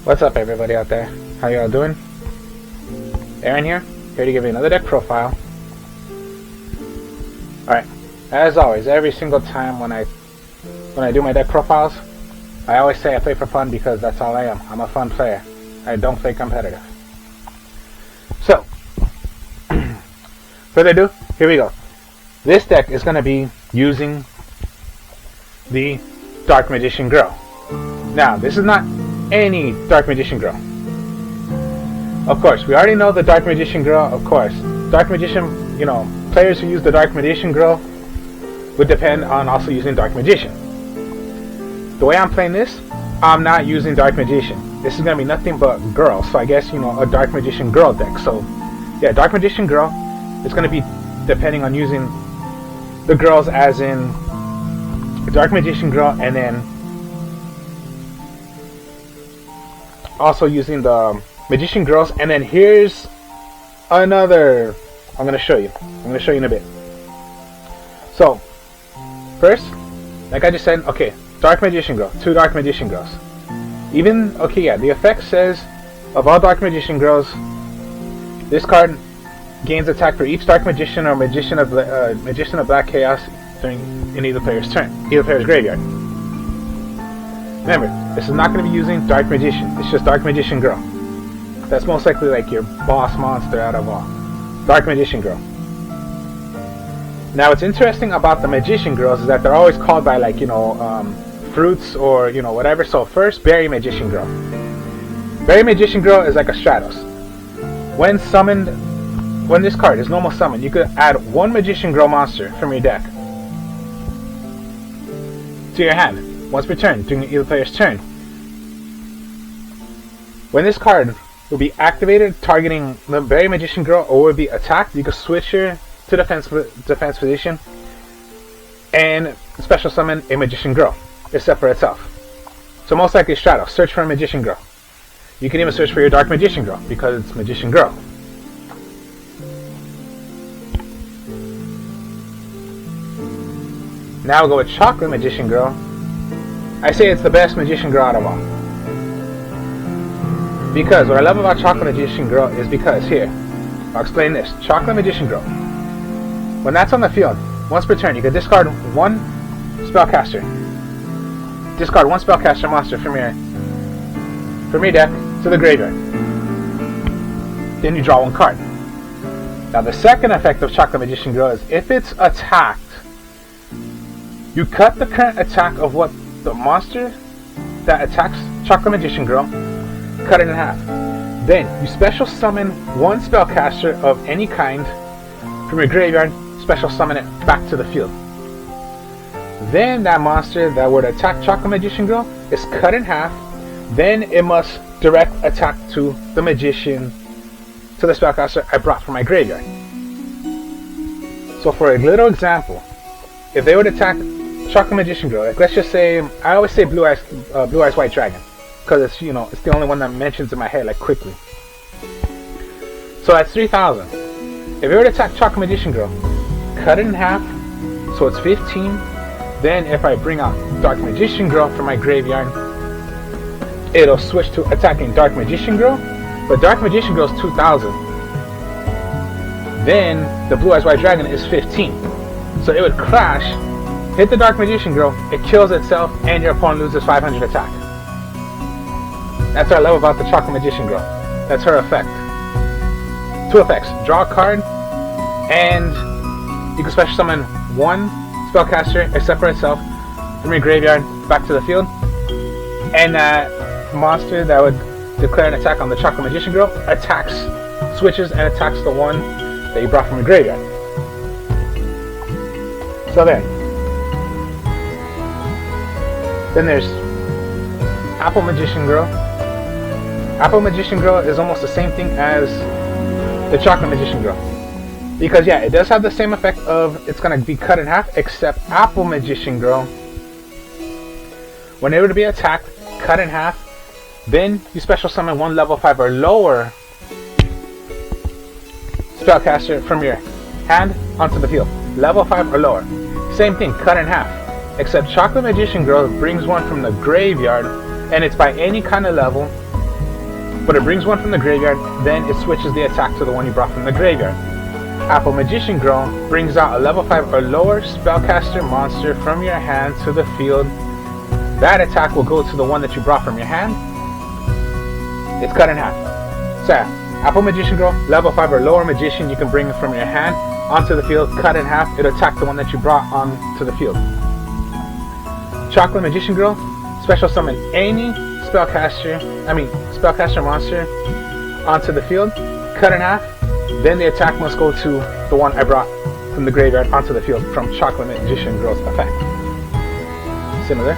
What's up everybody out there? How y'all doing? Aaron here to give you another deck profile. Alright, as always, every single time when I do my deck profiles, I always say I play for fun because that's all I am. I'm a fun player. I don't play competitive. So, further ado, here we go. This deck is going to be using the Dark Magician Girl. Now, this is not any Dark Magician Girl. Of course, we already know the Dark Magician Girl, of course. Dark Magician, players who use the Dark Magician Girl would depend on also using Dark Magician. The way I'm playing this, I'm not using Dark Magician. This is going to be nothing but Girl, so I guess, a Dark Magician Girl deck. So, yeah, Dark Magician Girl, it's going to be depending on using the girls as in Dark Magician Girl and then also using the Magician Girls, and then here's another. I'm going to show you in a bit. So, first, like I just said, okay, Dark Magician Girl, 2 Dark Magician Girls. The effect says, of all Dark Magician Girls, this card gains attack for each Dark Magician or Magician of Black Chaos in either player's graveyard. Remember, this is not going to be using Dark Magician. It's just Dark Magician Girl. That's most likely like your boss monster out of all. Dark Magician Girl. Now, what's interesting about the Magician Girls is that they're always called by fruits or whatever. So first, Berry Magician Girl. Berry Magician Girl is like a Stratos. When this card is normal summoned, you could add 1 Magician Girl monster from your deck to your hand once per turn during either player's turn. When this card will be activated targeting the Berry Magician Girl or will be attacked, you can switch her to defense position and special summon a Magician Girl except for itself. So most likely Stratos, search for a Magician Girl. You can even search for your Dark Magician Girl because it's Magician Girl. Now we'll go with Chocolate Magician Girl. I say it's the best Magician Girl out of all. Because what I love about Chocolate Magician Girl is because, here, I'll explain this. Chocolate Magician Girl. When that's on the field, once per turn, you can discard 1 spellcaster. Discard 1 spellcaster monster from your deck to the graveyard. Then you draw 1 card. Now the second effect of Chocolate Magician Girl is if it's attacked, you cut the current attack of what the monster that attacks Chocolate Magician Girl, cut it in half. Then you special summon 1 spellcaster of any kind from your graveyard, special summon it back to the field. Then that monster that would attack Chocolate Magician Girl is cut in half. Then it must direct attack to the magician, to the spellcaster I brought from my graveyard. So for a little example, if they would attack Chocolate Magician Girl, like let's just say, I always say Blue Eyes White Dragon, because it's it's the only one that mentions in my head like quickly. So that's 3,000. If they were to attack Chocolate Magician Girl, cut it in half, so it's 15. Then if I bring out Dark Magician Girl from my graveyard, it'll switch to attacking Dark Magician Girl, but Dark Magician Girl is 2,000. Then the Blue Eyes White Dragon is 15. So it would crash, hit the Dark Magician Girl, it kills itself, and your opponent loses 500 attack. That's what I love about the Chocolate Magician Girl. That's her effect. 2 effects. Draw a card, and you can special summon 1 spellcaster, except for itself, from your graveyard back to the field. And that monster that would declare an attack on the Chocolate Magician Girl attacks, switches, and attacks the one that you brought from your graveyard. So there. Then there's Apple Magician Girl. Apple Magician Girl is almost the same thing as the Chocolate Magician Girl. Because yeah, it does have the same effect of it's going to be cut in half, except Apple Magician Girl, when it were to be attacked, cut in half, then you special summon 1 level 5 or lower spellcaster from your hand onto the field. Level 5 or lower. Same thing, cut in half. except Chocolate Magician Girl brings one from the graveyard, and it's by any kind of level, but it brings one from the graveyard, then it switches the attack to the one you brought from the graveyard. Apple Magician Girl brings out a level 5 or lower spellcaster monster from your hand to the field. That attack will go to the one that you brought from your hand. It's cut in half. So yeah, Apple Magician Girl, level 5 or lower magician, you can bring it from your hand onto the field, cut in half, it'll attack the one that you brought onto the field. Chocolate Magician Girl, special summon any spellcaster monster onto the field, cut in half, then the attack must go to the one I brought from the graveyard onto the field from Chocolate Magician Girl's effect. Similar.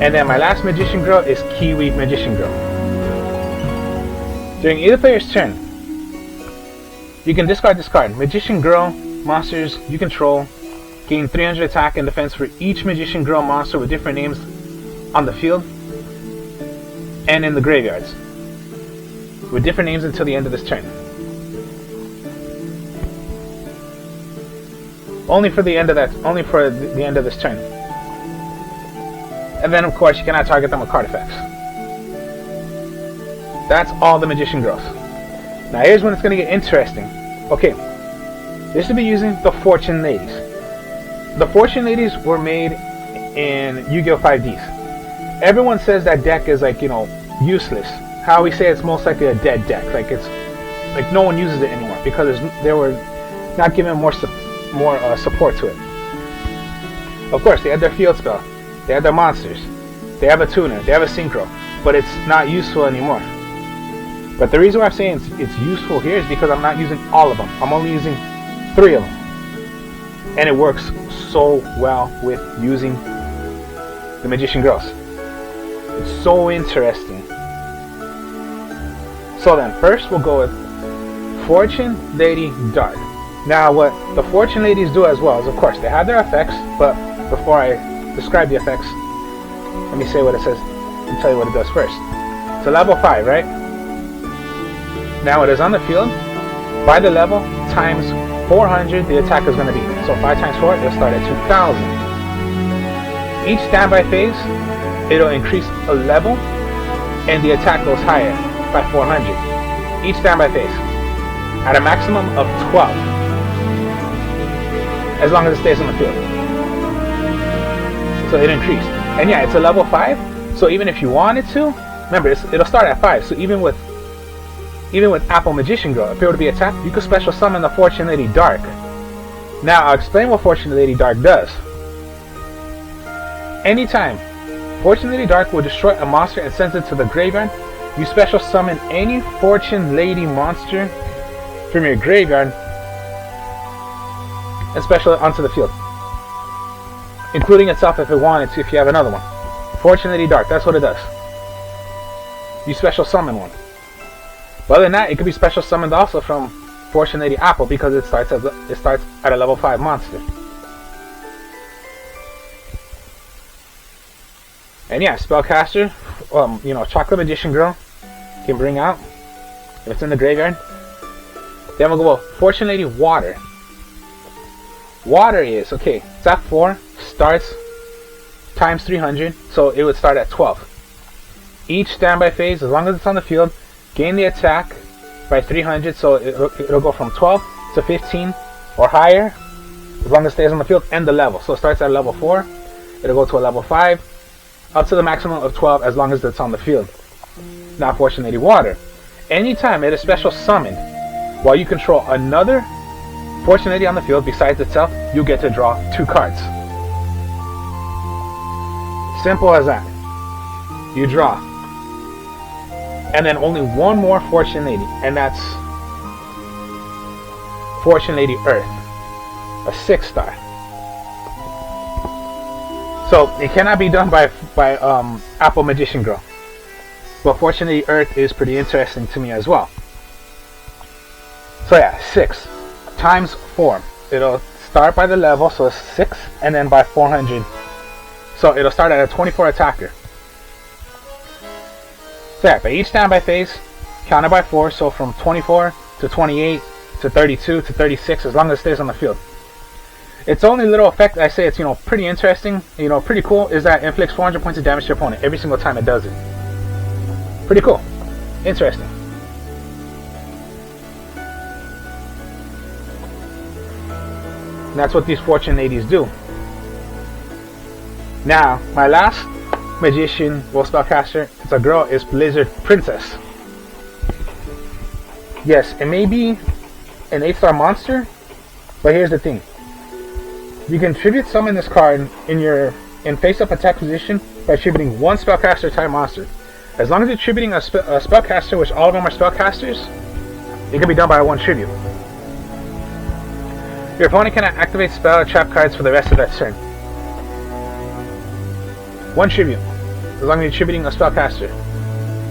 And then my last Magician Girl is Kiwi Magician Girl. During either player's turn, you can discard this card. Magician Girl monsters you control gain 300 attack and defense for each Magician Girl monster with different names on the field and in the graveyards, with different names until the end of this turn. Only for the end of this turn. And then of course you cannot target them with card effects. That's all the Magician Girls. Now here's when it's going to get interesting. Okay, this will be using the Fortune Ladies. The Fortune Ladies were made in Yu-Gi-Oh! 5Ds. Everyone says that deck is like, useless. How we say it's most likely a dead deck. Like it's like no one uses it anymore because they were not given more support to it. Of course, they had their field spell, they had their monsters, they have a tuner, they have a synchro, but it's not useful anymore. But the reason why I'm saying it's useful here is because I'm not using all of them. I'm only using 3 of them. And it works so well with using the Magician Girls. It's so interesting. So then, first we'll go with Fortune Lady Dark. Now what the Fortune Ladies do as well is, of course, they have their effects, but before I describe the effects, let me say what it says and tell you what it does first. It's a level 5, right? Now it is on the field. By the level, times 400, the attack is going to be. So 5 times 4, it'll start at 2,000. Each standby phase, it'll increase a level, and the attack goes higher by 400. Each standby phase, at a maximum of 12, as long as it stays on the field. So it increased. And yeah, it's a level 5, so even if you wanted to, remember, it'll start at 5, so even with Apple Magician Girl, if it were to be attacked, you could special summon the Fortune Lady Dark. Now, I'll explain what Fortune Lady Dark does. Anytime Fortune Lady Dark will destroy a monster and sends it to the graveyard, you special summon any Fortune Lady monster from your graveyard and special it onto the field, including itself if it wanted to, if you have another one. Fortune Lady Dark, that's what it does. You special summon one. But other than that, it could be special summoned also from Fortune Lady Apple because it starts at a level 5 monster. And yeah, spellcaster, Chocolate Magician Girl can bring out if it's in the graveyard. Then we'll go Fortune Lady Water. Water is it's at 4, starts times 300, so it would start at 12. Each standby phase, as long as it's on the field, gain the attack by 300, so it'll go from 12 to 15 or higher, as long as it stays on the field, and the level. So it starts at level 4, it'll go to a level 5, up to the maximum of 12 as long as it's on the field. Now Fortune Lady Water. Anytime it is special summoned while you control another Fortune Lady on the field besides itself, you get to draw 2 cards. Simple as that. You draw. And then only one more Fortune Lady, and that's Fortune Lady Earth, a 6-star. So it cannot be done by Apple Magician Girl, but Fortune Lady Earth is pretty interesting to me as well. So yeah, 6 times 4. It'll start by the level, so it's 6, and then by 400. So it'll start at a 24 attacker. So yeah, by each standby phase, counted by 4, so from 24 to 28 to 32 to 36, as long as it stays on the field. Its only little effect, I say it's, pretty interesting, pretty cool, is that it inflicts 400 points of damage to your opponent every single time it does it. Pretty cool. Interesting. And that's what these Fortune 80s do. Now, my last magician, spellcaster, it's a girl, is Blizzard Princess. Yes, it may be an 8-star monster, but here's the thing. You can tribute summon this card in face-up attack position by tributing one spellcaster type monster. As long as you're tributing a spellcaster, which all of them are spellcasters, it can be done by one tribute. Your opponent cannot activate spell or trap cards for the rest of that turn. One tribute, as long as you're tributing a spellcaster,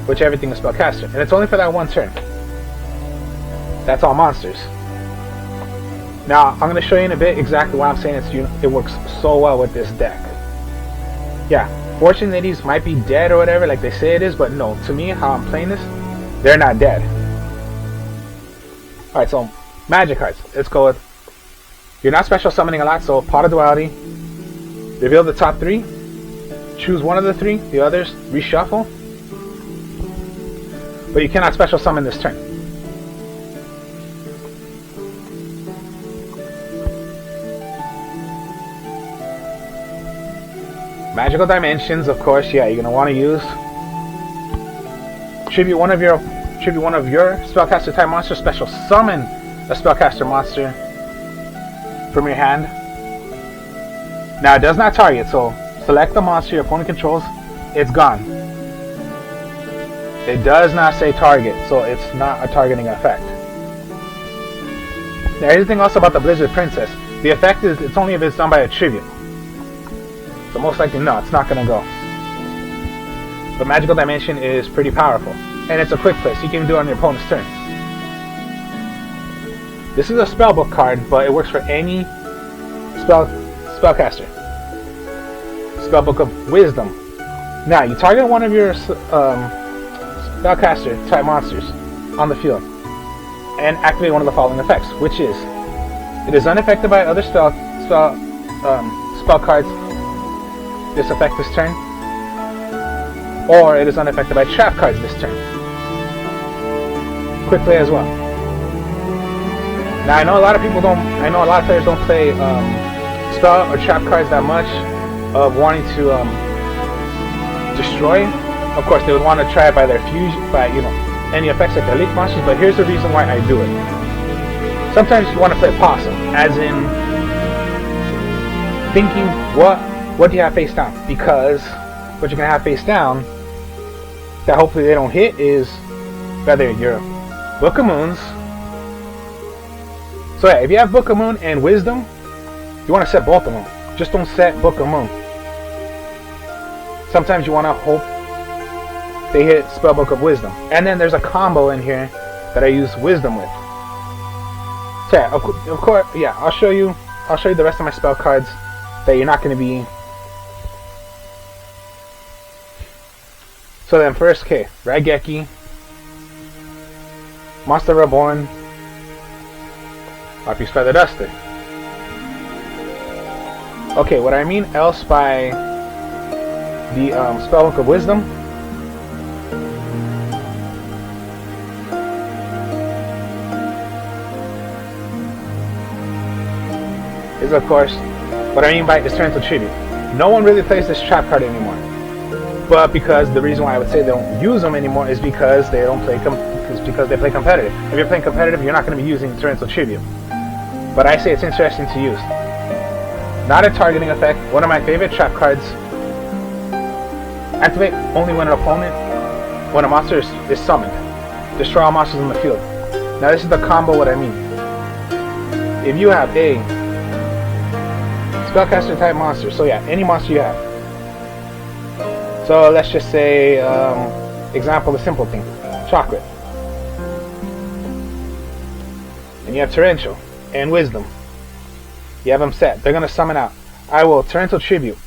which everything is spellcaster, and it's only for that one turn. That's all monsters. Now, I'm going to show you in a bit exactly why I'm saying it works so well with this deck. Yeah, Fortune 80s might be dead or whatever, like they say it is, but no, to me, how I'm playing this, they're not dead. Alright, so, magic cards. Let's go with, you're not special summoning a lot, so Pot of Duality, reveal the top 3, choose one of the 3, the others, reshuffle, but you cannot special summon this turn. Magical Dimensions, of course, yeah, you're gonna want to use. Tribute one of your spellcaster type monsters. Special summon a spellcaster monster from your hand. Now it does not target, so select the monster your opponent controls. It's gone. It does not say target, so it's not a targeting effect. Now here's the thing also about the Blizzard Princess. The effect is it's only if it's done by a tribute. So most likely, no, it's not going to go. But Magical Dimension is pretty powerful. And it's a quick play, so you can do it on your opponent's turn. This is a spellbook card, but it works for any spellcaster. Spellbook of Wisdom. Now, you target one of your spellcaster type monsters on the field and activate one of the following effects, which is it is unaffected by other spell cards this effect this turn, or it is unaffected by trap cards this turn. Quick play as well. Now I know a lot of players don't play spell or trap cards that much of wanting to destroy. Of course, they would want to try it by their fusion, by any effects like elite monsters. But here's the reason why I do it. Sometimes you want to play possum, as in thinking what do you have face down? Because what you're gonna have face down that hopefully they don't hit is whether your Book of Moons. So yeah, if you have Book of Moon and Wisdom, you want to set both of them. Just don't set Book of Moon. Sometimes you want to hope they hit Spellbook of Wisdom. And then there's a combo in here that I use Wisdom with. So yeah, of course, yeah, I'll show you the rest of my spell cards that you're not going to be. So then first, okay, Raigeki, Monster Reborn, Harpy's Feather Duster. Okay, what I mean else by the Spellbook of Wisdom is, of course, what I mean by is Torrential Tribute. No one really plays this trap card anymore. But because the reason why I would say they don't use them anymore is because they don't play because they play competitive. If you're playing competitive, you're not going to be using Torrential Tribute. But I say it's interesting to use. Not a targeting effect. One of my favorite trap cards. Activate only when a monster is summoned. Destroy all monsters on the field. Now this is the combo what I mean. If you have a spellcaster type monster, so yeah, any monster you have. So let's just say, example, a simple thing, Chocolate. And you have Torrential and Wisdom. You have them set. They're going to summon out. I will Torrential Tribute.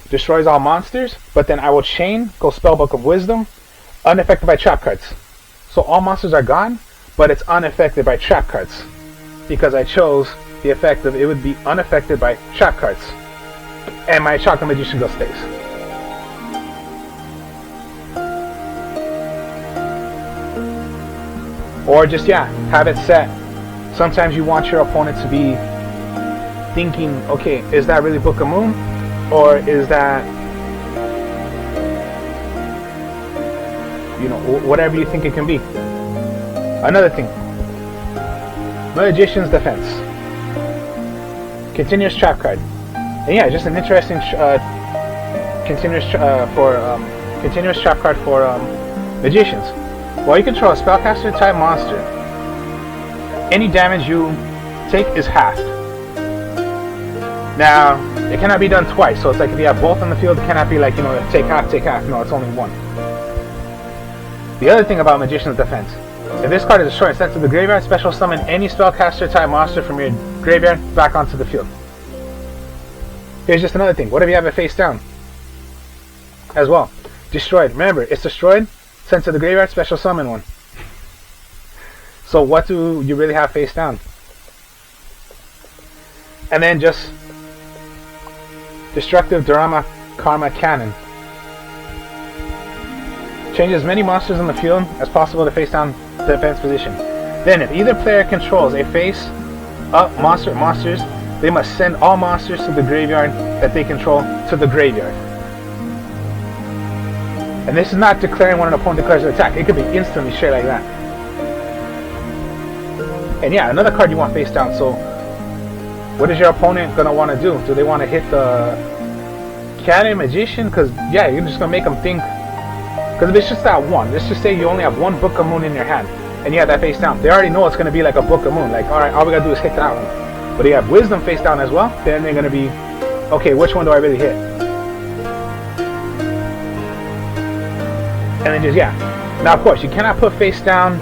Destroys all monsters, but then I will chain, go Spellbook of Wisdom, unaffected by trap cards. So all monsters are gone, but it's unaffected by trap cards. Because I chose the effect of it would be unaffected by trap cards. And my Chocolate Magician Girl stays. Or just, yeah, have it set. Sometimes you want your opponent to be thinking, okay, is that really Book of Moon? Or is that, you know, whatever you think it can be. Another thing. Magician's Defense. Continuous trap card. And yeah, just an interesting continuous trap card for magicians. While you control a spellcaster type monster, any damage you take is halved. Now, it cannot be done twice, so it's like if you have both on the field, it cannot be like, you know, take half. No, it's only one. The other thing about Magician's Defense, if this card is destroyed and sent to the graveyard, special summon any spellcaster type monster from your graveyard back onto the field. Here's just another thing. What if you have it face down? As well. Destroyed. Remember, it's destroyed, sent to the graveyard, special summon one. So what do you really have face down? And then just Destructive Drama Karma Cannon. Change as many monsters on the field as possible to face down defense position. Then if either player controls a face up monster or monsters, they must send all monsters to the graveyard that they control to the graveyard. And this is not declaring when an opponent declares an attack. It could be instantly straight like that. And yeah, another card you want face down. So what is your opponent going to want to do? Do they want to hit the Cannon Magician? Because yeah, you're just going to make them think. Because if it's just that one, let's just say you only have one Book of Moon in your hand, and you have that face down. They already know it's going to be like a Book of Moon. Like, alright, all we got to do is hit that one. But you have Wisdom face down as well, then they're going to be, okay, which one do I really hit? And then just, yeah. Now, of course, you cannot put face down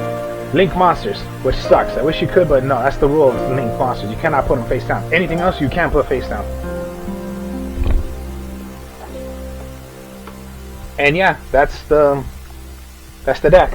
Link monsters, which sucks. I wish you could, but no, that's the rule of Link monsters. You cannot put them face down. Anything else, you can put face down. And yeah, that's the deck.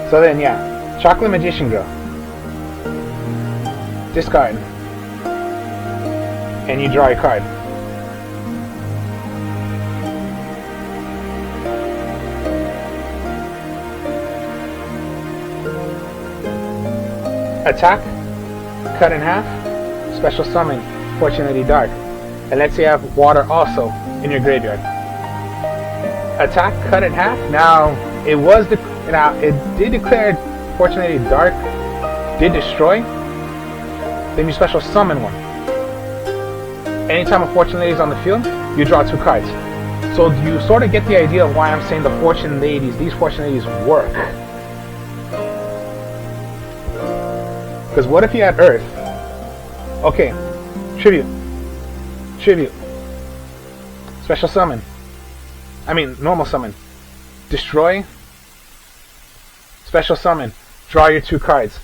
So then, yeah, Chocolate Magician Girl. Discard. And you draw a card. Attack, cut in half, special summon, Fortunately Dark. And let's say you have water also in your graveyard. Attack, cut in half. Now, it did declare Fortunately Dark, did destroy. Then you special summon one. Anytime a Fortune Lady is on the field, you draw 2 cards. So you sort of get the idea of why I'm saying the Fortune Ladies, these Fortune Ladies work. Because what if you had Earth? Okay, Tribute. Special summon. Normal summon. Destroy. Special summon. Draw your 2 cards.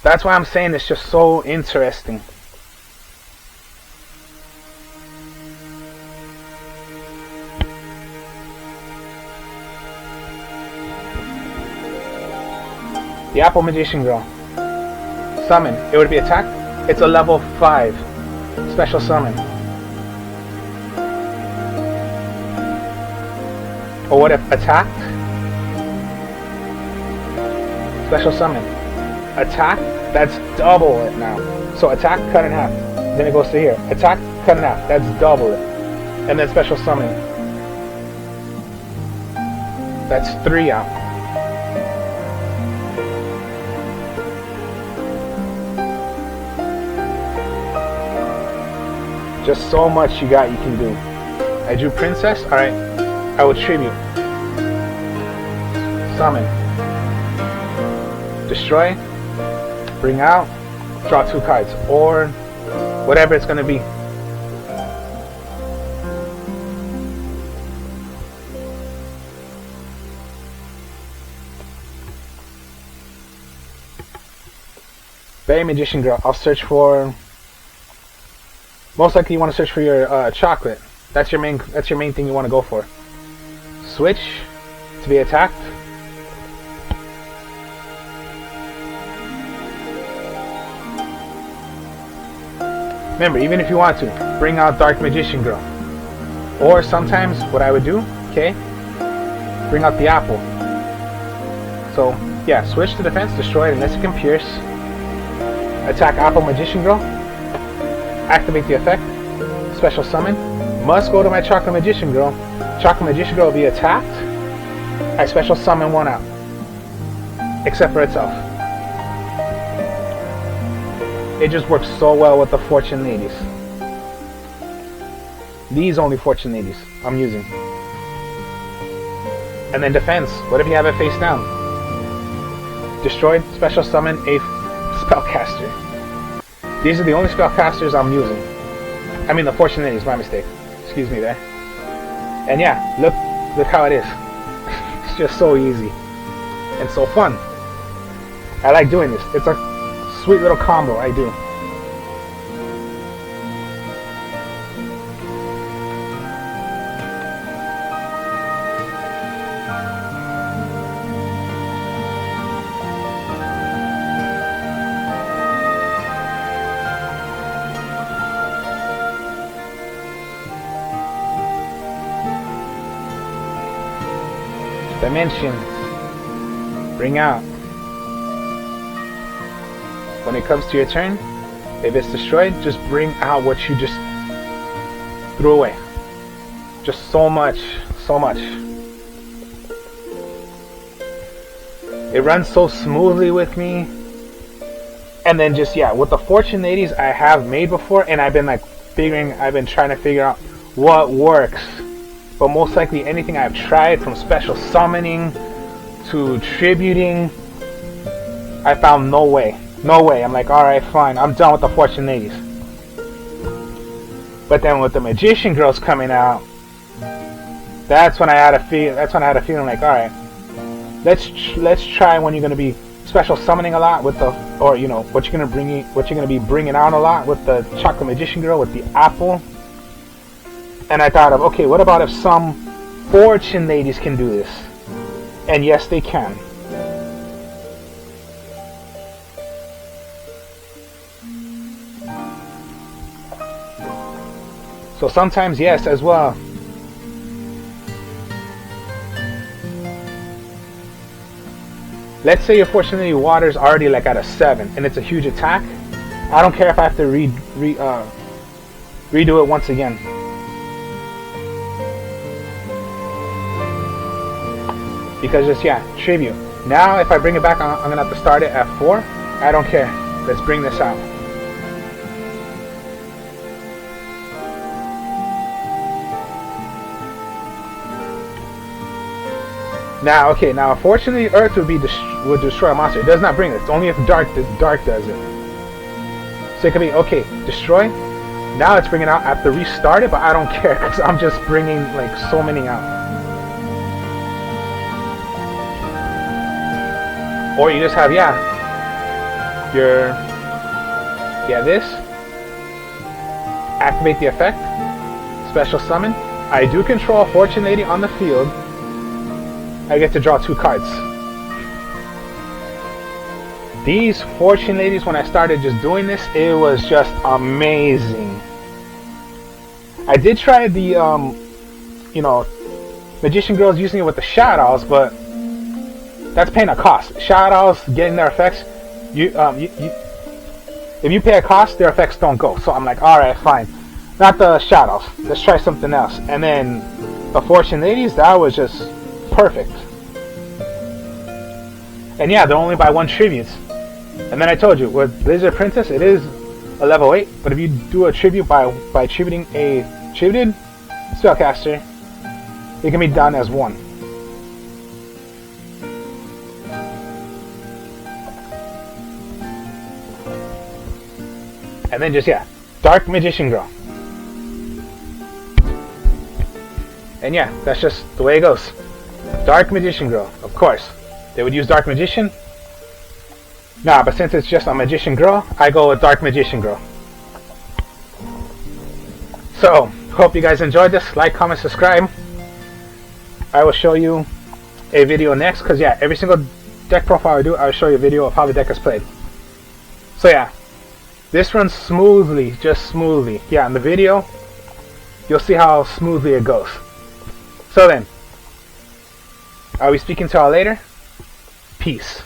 That's why I'm saying it's just so interesting. The Apple Magician Girl. Summon. It would be attack. It's a level 5. Special summon. Or what if attacked? Special summon. Attack, that's double it now. So attack, cut in half. Then it goes to here. Attack, cut in half. That's double it. And then special summon. That's 3 out. Just so much you can do. I drew Princess. Alright. I will Tribute. Summon. Destroy. Bring out. Draw 2 cards. Or whatever it's going to be. Berry Magician Girl. I'll search for. Most likely, you want to search for your chocolate. That's your main thing you want to go for. Switch to be attacked. Remember, even if you want to, bring out Dark Magician Girl. Or sometimes, what I would do, okay, bring out the apple. So, yeah, switch to defense, destroy it unless it can pierce. Attack Apple Magician Girl. Activate the effect. Special summon. Must go to my Chocolate Magician Girl. Chocolate Magician Girl will be attacked. I special summon one out. Except for itself. It just works so well with the Fortune Ladies. These only Fortune Ladies I'm using. And then defense. What if you have it face down? Destroyed, special summon a spellcaster. These are the only spellcasters I'm using. I mean the Fortune Ladies, my mistake. Excuse me there. And yeah, look how it is. It's just so easy. And so fun. I like doing this. It's a sweet little combo, I do. Dimension. Bring out. When it comes to your turn, if it's destroyed, just bring out what you just threw away. Just so much, so much. It runs so smoothly with me. And then just, yeah, with the Fortune Ladies I have made before, and I've been trying to figure out what works. But most likely anything I've tried, from special summoning to tributing, I found no way. No way. I'm like, alright, fine. I'm done with the Fortune Ladies. But then with the Magician Girls coming out, that's when I had a feeling like, alright, let's try when you're gonna be special summoning a lot with the, or you know, what you're gonna be bringing out a lot with the Chocolate Magician Girl with the apple. And I thought of, okay, what about if some Fortune Ladies can do this? And yes, they can. So sometimes, yes, as well. Let's say your Fortune Lady water's already like at a 7 and it's a huge attack. I don't care if I have to redo it once again. Because just, yeah, tribute. Now if I bring it back, I'm going to have to start it at 4. I don't care. Let's bring this out. Now, okay, now unfortunately Earth would destroy a monster. It does not bring it. It's only if Dark does it. So it could be, okay, destroy. Now it's bringing out. I have to restart it, but I don't care because I'm just bringing like so many out. Or you just have, yeah, this. Activate the effect. Special summon. I do control a Fortune Lady on the field. I get to draw 2 cards. These Fortune Ladies, when I started just doing this, it was just amazing. I did try the, Magician Girls using it with the Shadows, but that's paying a cost. Shadows getting their effects, if you pay a cost, their effects don't go. So I'm like, alright, fine. Not the Shadows. Let's try something else. And then the Fortune Ladies, that was just perfect. And yeah, they're only by 1 tribute. And then I told you, with Blizzard Princess, it is a level 8. But if you do a tribute by tributing a tributed spellcaster, it can be done as 1. And then just, yeah, Dark Magician Girl. And yeah, that's just the way it goes. Dark Magician Girl, of course. They would use Dark Magician. Nah, but since it's just a Magician Girl, I go with Dark Magician Girl. So, hope you guys enjoyed this. Like, comment, subscribe. I will show you a video next, because yeah, every single deck profile I do, I will show you a video of how the deck is played. So yeah, this runs smoothly, just smoothly. Yeah, in the video, you'll see how smoothly it goes. So then, I'll be speaking to y'all later. Peace.